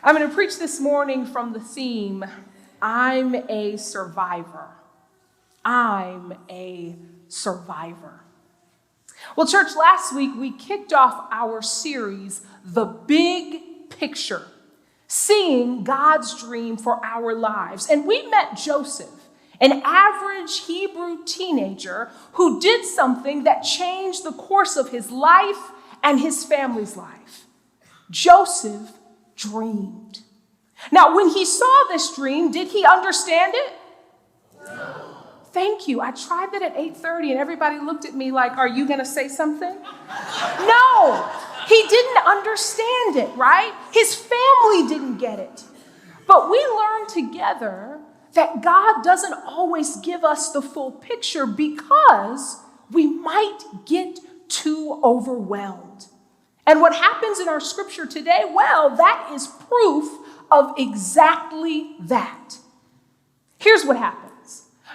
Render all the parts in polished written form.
I'm going to preach this morning from the theme, I'm a survivor. I'm a survivor. Well, church, last week we kicked off our series, The Big Picture, seeing God's dream for our lives. And we met Joseph, an average Hebrew teenager who did something that changed the course of his life and his family's life. Joseph dreamed. Now, when he saw this dream, did he understand it? No. Thank you. I tried that at 8:30 and everybody looked at me like, are you going to say something? No, he didn't understand it, right? His family didn't get it. But we learned together that God doesn't always give us the full picture because we might get too overwhelmed. And what happens in our scripture today, well, that is proof of exactly that. Here's what happens.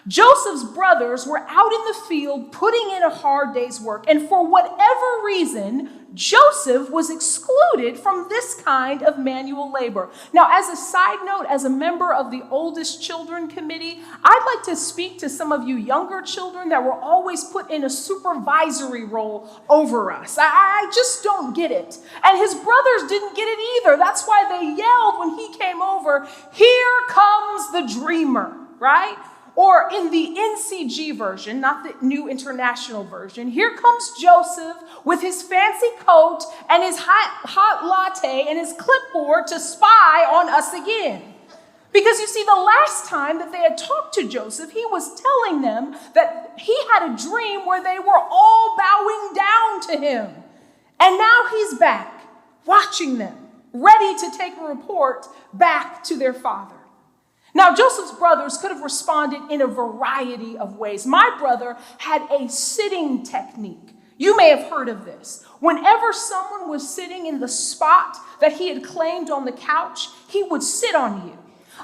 Joseph's brothers were out in the field putting in a hard day's work, and for whatever reason, Joseph was excluded from this kind of manual labor. Now, as a side note, as a member of the oldest children committee, I'd like to speak to some of you younger children that were always put in a supervisory role over us. I just don't get it. And his brothers didn't get it either. That's why they yelled when he came over, "Here comes the dreamer," right? Or in the NCG version, not the New International Version, here comes Joseph with his fancy coat and his hot latte and his clipboard to spy on us again. Because you see, the last time that they had talked to Joseph, he was telling them that he had a dream where they were all bowing down to him. And now he's back, watching them, ready to take a report back to their father. Now, Joseph's brothers could have responded in a variety of ways. My brother had a sitting technique. You may have heard of this. Whenever someone was sitting in the spot that he had claimed on the couch, he would sit on you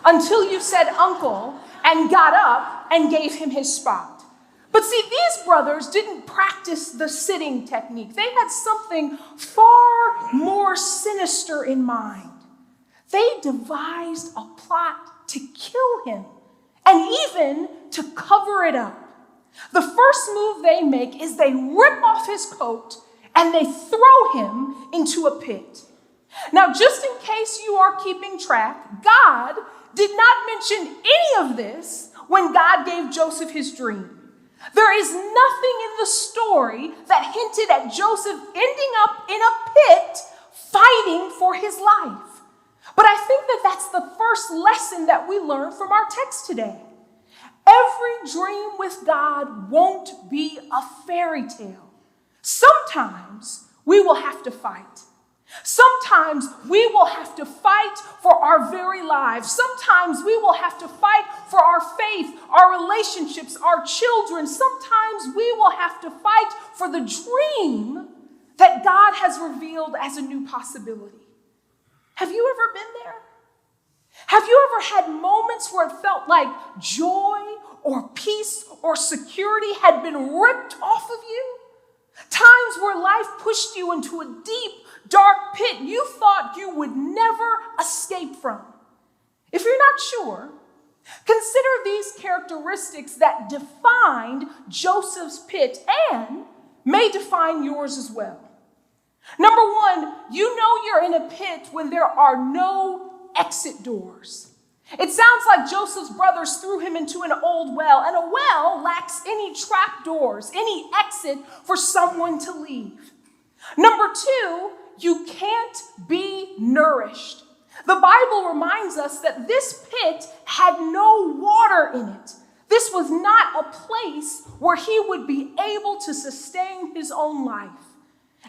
until you said uncle and got up and gave him his spot. But see, these brothers didn't practice the sitting technique. They had something far more sinister in mind. They devised a plot to kill him, and even to cover it up. The first move they make is they rip off his coat and they throw him into a pit. Now, just in case you are keeping track, God did not mention any of this when God gave Joseph his dream. There is nothing in the story that hinted at Joseph ending up in a pit fighting for his life. But I think that that's the first lesson that we learn from our text today. Every dream with God won't be a fairy tale. Sometimes we will have to fight. Sometimes we will have to fight for our very lives. Sometimes we will have to fight for our faith, our relationships, our children. Sometimes we will have to fight for the dream that God has revealed as a new possibility. Have you ever been there? Have you ever had moments where it felt like joy or peace or security had been ripped off of you? Times where life pushed you into a deep, dark pit you thought you would never escape from. If you're not sure, consider these characteristics that defined Joseph's pit and may define yours as well. Number one, you know you're in a pit when there are no exit doors. It sounds like Joseph's brothers threw him into an old well, and a well lacks any trap doors, any exit for someone to leave. Number two, you can't be nourished. The Bible reminds us that this pit had no water in it. This was not a place where he would be able to sustain his own life.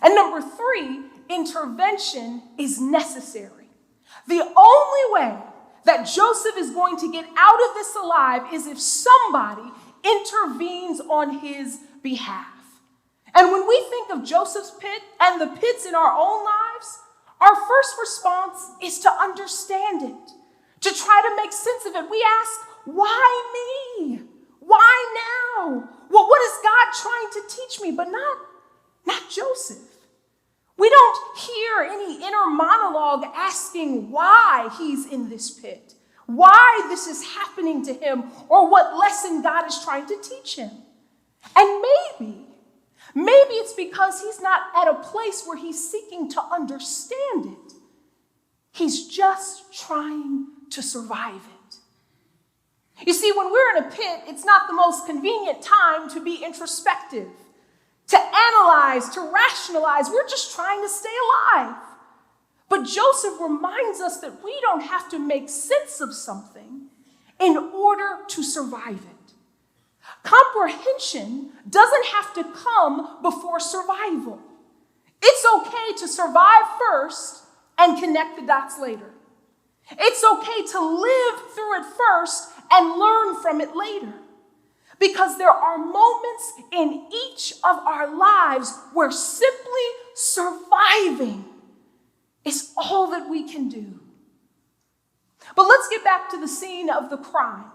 And number three, intervention is necessary. The only way that Joseph is going to get out of this alive is if somebody intervenes on his behalf. And when we think of Joseph's pit and the pits in our own lives, our first response is to understand it, to try to make sense of it. We ask, why me? Why now? Well, what is God trying to teach me? But not Joseph. We don't hear any inner monologue asking why he's in this pit, why this is happening to him, or what lesson God is trying to teach him. And maybe it's because he's not at a place where he's seeking to understand it. He's just trying to survive it. You see, when we're in a pit, it's not the most convenient time to be introspective, to analyze, to rationalize. We're just trying to stay alive. But Joseph reminds us that we don't have to make sense of something in order to survive it. Comprehension doesn't have to come before survival. It's okay to survive first and connect the dots later. It's okay to live through it first and learn from it later. Because there are moments in each of our lives where simply surviving is all that we can do. But let's get back to the scene of the crime.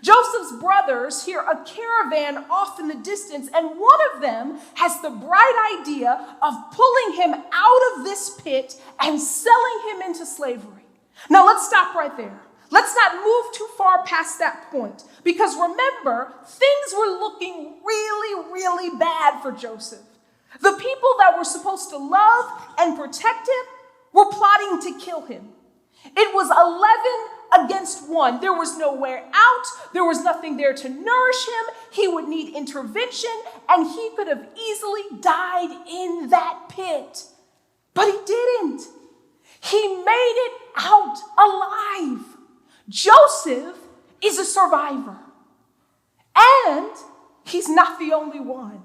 Joseph's brothers hear a caravan off in the distance, and one of them has the bright idea of pulling him out of this pit and selling him into slavery. Now let's stop right there. Let's not move too far past that point, because remember, things were looking really, really bad for Joseph. The people that were supposed to love and protect him were plotting to kill him. It was 11 against 1. There was nowhere out. There was nothing there to nourish him. He would need intervention, and he could have easily died in that pit. But he didn't. He made it out alive. Joseph is a survivor. And he's not the only one.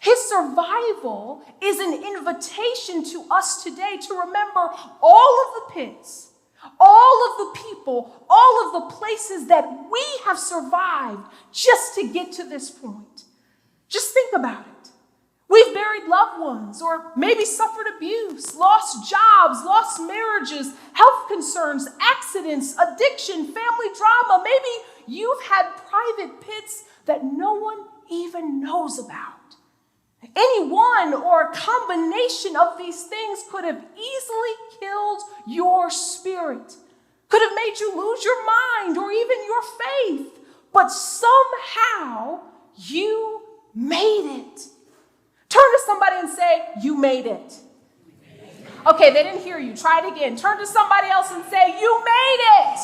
His survival is an invitation to us today to remember all of the pits, all of the people, all of the places that we have survived just to get to this point. Just think about it. We've buried loved ones, or maybe suffered abuse, lost jobs, lost marriages, health concerns, accidents, addiction, family drama. Maybe you've had private pits that no one even knows about. Any one or a combination of these things could have easily killed your spirit, could have made you lose your mind or even your faith, but somehow you made it. Turn to somebody and say, you made it. Okay, they didn't hear you. Try it again. Turn to somebody else and say, you made it.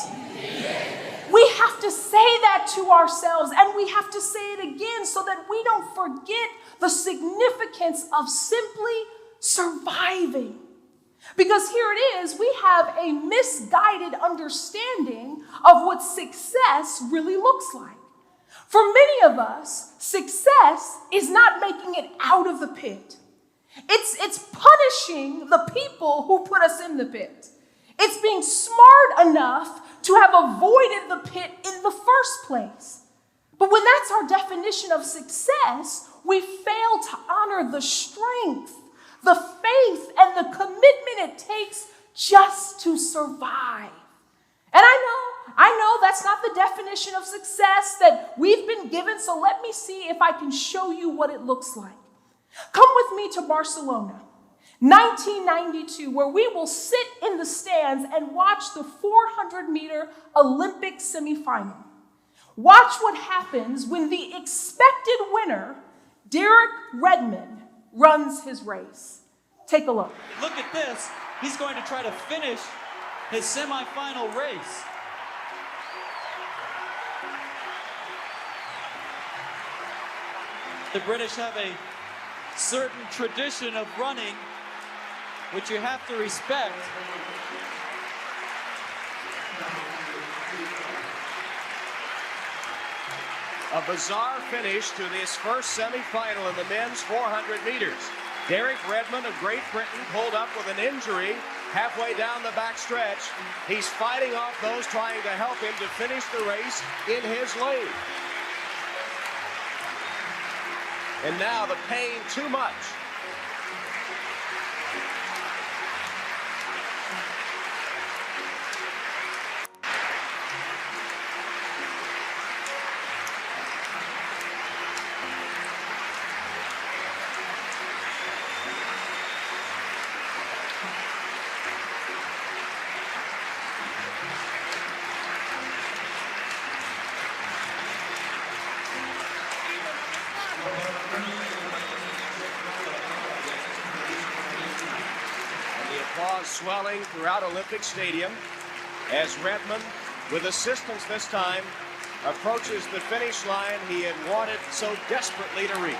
We have to say that to ourselves, and we have to say it again so that we don't forget the significance of simply surviving. Because here it is, we have a misguided understanding of what success really looks like. For many of us, success is not making it out of the pit. It's punishing the people who put us in the pit. It's being smart enough to have avoided the pit in the first place. But when that's our definition of success, we fail to honor the strength, the faith, and the commitment it takes just to survive. And I know that's not the definition of success that we've been given, so let me see if I can show you what it looks like. Come with me to Barcelona, 1992, where we will sit in the stands and watch the 400-meter Olympic semifinal. Watch what happens when the expected winner, Derek Redmond, runs his race. Take a look. Look at this. He's going to try to finish his semifinal race. The British have a certain tradition of running, which you have to respect. A bizarre finish to this first semifinal in the men's 400 meters. Derek Redmond of Great Britain pulled up with an injury halfway down the back stretch. He's fighting off those trying to help him to finish the race in his lane. And now the pain too much. swelling throughout Olympic Stadium as Redmond, with assistance this time, approaches the finish line he had wanted so desperately to reach.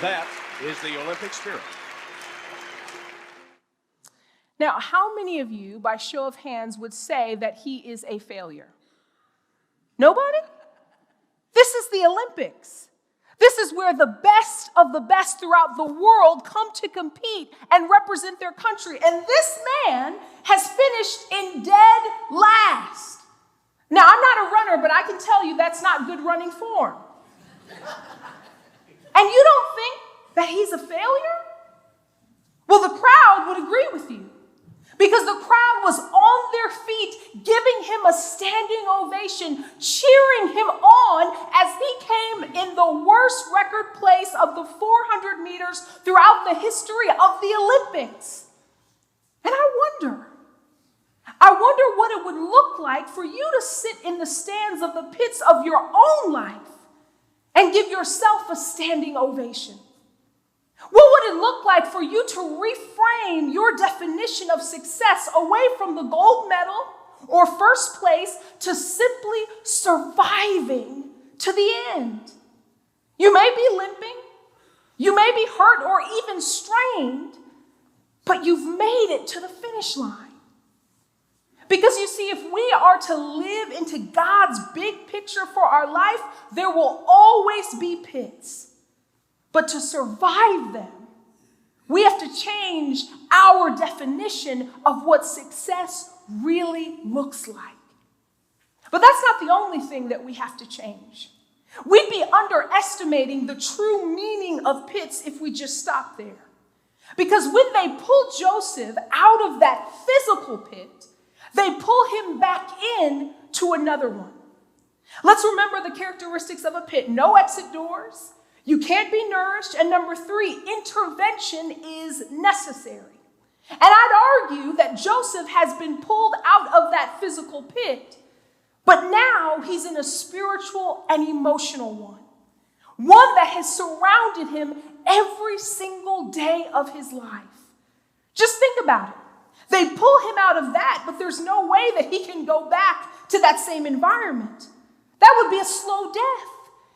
That is the Olympic spirit. Now, how many of you, by show of hands, would say that he is a failure? Nobody? This is the Olympics. This is where the best of the best throughout the world come to compete and represent their country. And this man has finished in dead last. Now, I'm not a runner, but I can tell you that's not good running form. And you don't think that he's a failure? Well, the crowd would agree with you, because the crowd was on their feet, giving him a standing ovation, cheering him on as he came in the worst record place of the 400 meters throughout the history of the Olympics. And I wonder what it would look like for you to sit in the stands of the pits of your own life and give yourself a standing ovation. What would it look like for you to reframe your definition of success away from the gold medal or first place to simply surviving to the end? You may be limping, you may be hurt or even strained, but you've made it to the finish line. Because you see, if we are to live into God's big picture for our life, there will always be pits. But to survive them, we have to change our definition of what success really looks like. But that's not the only thing that we have to change. We'd be underestimating the true meaning of pits if we just stop there. Because when they pull Joseph out of that physical pit, they pull him back in to another one. Let's remember the characteristics of a pit. No exit doors. You can't be nourished. And number 3, intervention is necessary. And I'd argue that Joseph has been pulled out of that physical pit, but now he's in a spiritual and emotional one. One that has surrounded him every single day of his life. Just think about it. They pull him out of that, but there's no way that he can go back to that same environment. That would be a slow death.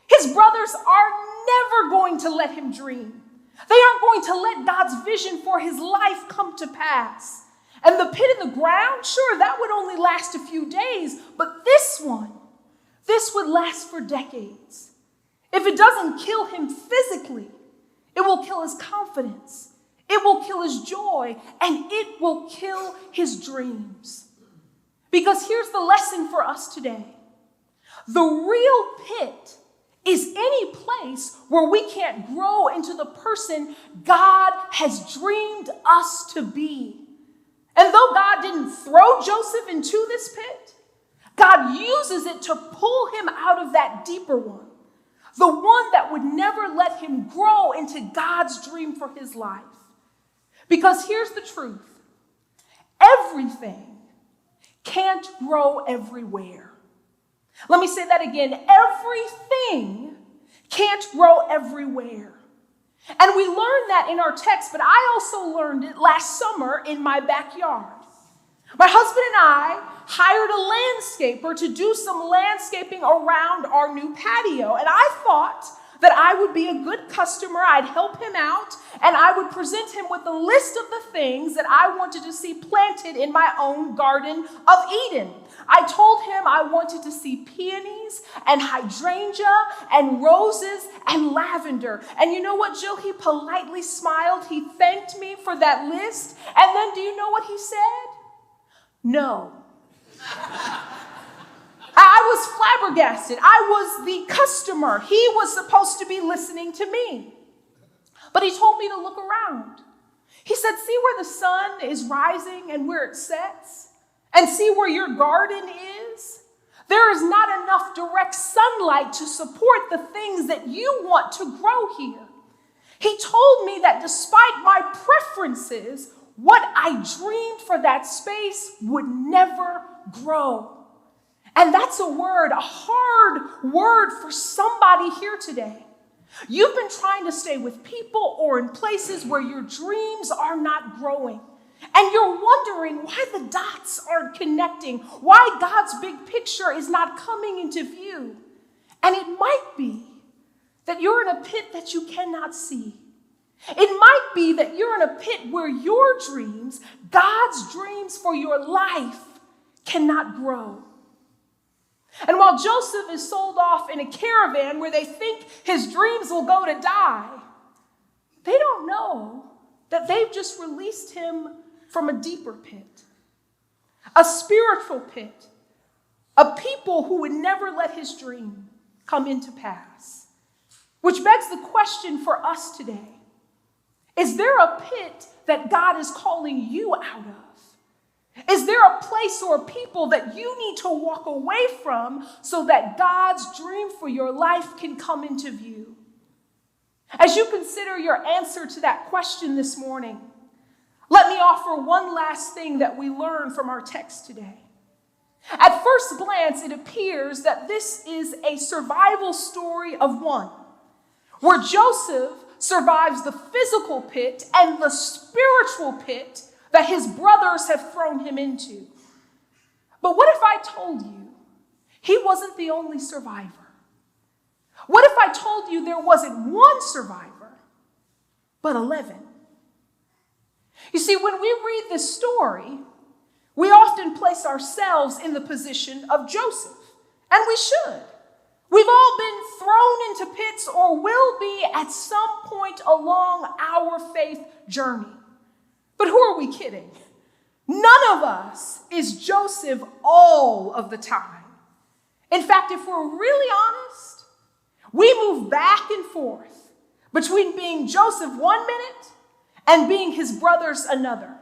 His brothers are never going to let him dream. They aren't going to let God's vision for his life come to pass. And the pit in the ground, sure, that would only last a few days, but this would last for decades. If it doesn't kill him physically, it will kill his confidence. It will kill his joy, and it will kill his dreams. Because here's the lesson for us today. The real pit is any place where we can't grow into the person God has dreamed us to be. And though God didn't throw Joseph into this pit, God uses it to pull him out of that deeper one. The one that would never let him grow into God's dream for his life. Because here's the truth. Everything can't grow everywhere. Let me say that again. Everything can't grow everywhere. And we learned that in our text, but I also learned it last summer in my backyard. My husband and I hired a landscaper to do some landscaping around our new patio. And I thought that I would be a good customer, I'd help him out, and I would present him with a list of the things that I wanted to see planted in my own Garden of Eden. I told him I wanted to see peonies and hydrangea and roses and lavender. And you know what, Jill? He politely smiled. He thanked me for that list. And then do you know what he said? No. I was flabbergasted. I was the customer. He was supposed to be listening to me. But he told me to look around. He said, see where the sun is rising and where it sets? And see where your garden is? There is not enough direct sunlight to support the things that you want to grow here. He told me that despite my preferences, what I dreamed for that space would never grow. And that's a hard word for somebody here today. You've been trying to stay with people or in places where your dreams are not growing. And you're wondering why the dots aren't connecting, why God's big picture is not coming into view. And it might be that you're in a pit that you cannot see. It might be that you're in a pit where your dreams, God's dreams for your life, cannot grow. And while Joseph is sold off in a caravan where they think his dreams will go to die, they don't know that they've just released him from a deeper pit, a spiritual pit, a people who would never let his dream come into pass. Which begs the question for us today. Is there a pit that God is calling you out of? Is there a place or a people that you need to walk away from so that God's dream for your life can come into view? As you consider your answer to that question this morning, let me offer one last thing that we learn from our text today. At first glance, it appears that this is a survival story of one, where Joseph survives the physical pit and the spiritual pit that his brothers have thrown him into. But what if I told you he wasn't the only survivor? What if I told you there wasn't one survivor, but 11? You see, when we read this story, we often place ourselves in the position of Joseph, and we should. We've all been thrown into pits or will be at some point along our faith journey. But who are we kidding? None of us is Joseph all of the time. In fact, if we're really honest, we move back and forth between being Joseph 1 minute and being his brothers another.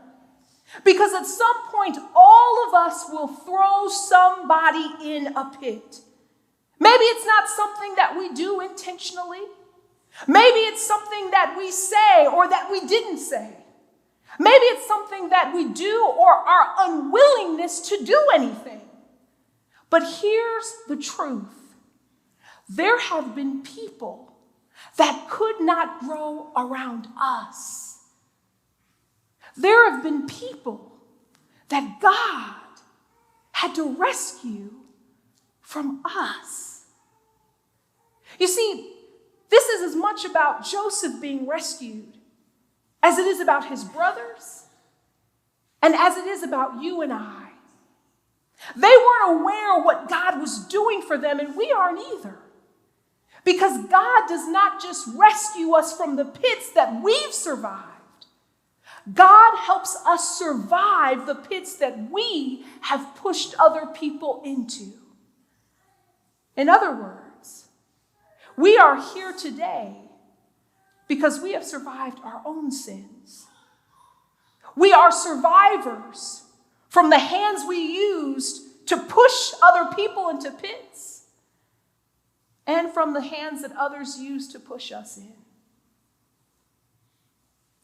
Because at some point, all of us will throw somebody in a pit. Maybe it's not something that we do intentionally. Maybe it's something that we say or that we didn't say. Maybe it's something that we do or our unwillingness to do anything. But here's the truth. There have been people that could not grow around us. There have been people that God had to rescue from us. You see, this is as much about Joseph being rescued as it is about his brothers and as it is about you and I. They weren't aware what God was doing for them, and we aren't either. Because God does not just rescue us from the pits that we've survived. God helps us survive the pits that we have pushed other people into. In other words, we are here today because we have survived our own sins. We are survivors from the hands we used to push other people into pits and from the hands that others used to push us in.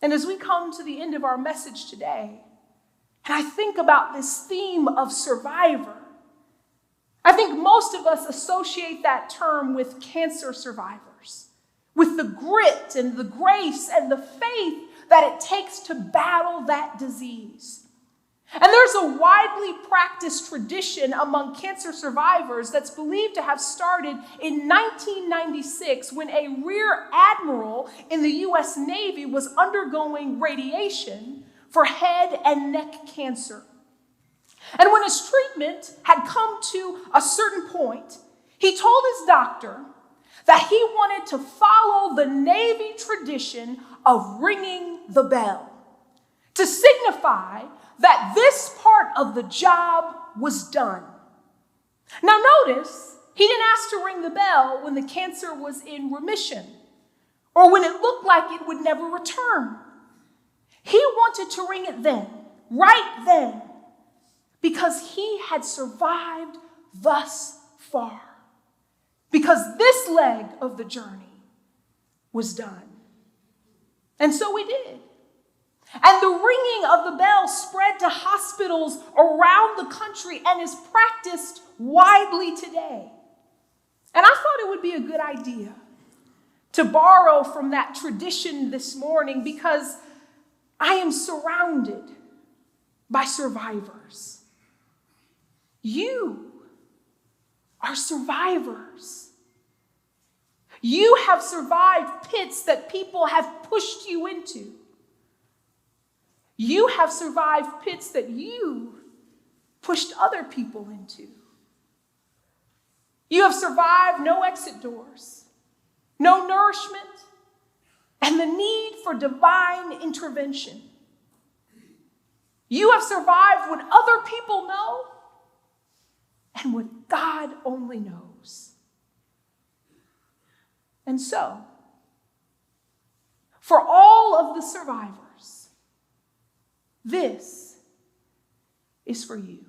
And as we come to the end of our message today, and I think about this theme of survivor, I think most of us associate that term with cancer survivors, with the grit and the grace and the faith that it takes to battle that disease. And there's a widely practiced tradition among cancer survivors that's believed to have started in 1996 when a rear admiral in the U.S. Navy was undergoing radiation for head and neck cancer. And when his treatment had come to a certain point, he told his doctor that he wanted to follow the Navy tradition of ringing the bell to signify that this part of the job was done. Now notice, he didn't ask to ring the bell when the cancer was in remission or when it looked like it would never return. He wanted to ring it then, right then, because he had survived thus far. Because this leg of the journey was done. And so we did. And the ringing of the bell spread to hospitals around the country and is practiced widely today. And I thought it would be a good idea to borrow from that tradition this morning because I am surrounded by survivors. You are survivors. You have survived pits that people have pushed you into. You have survived pits that you pushed other people into. You have survived no exit doors, no nourishment, and the need for divine intervention. You have survived what other people know and what God only knows. And so, for all of the survivors, this is for you.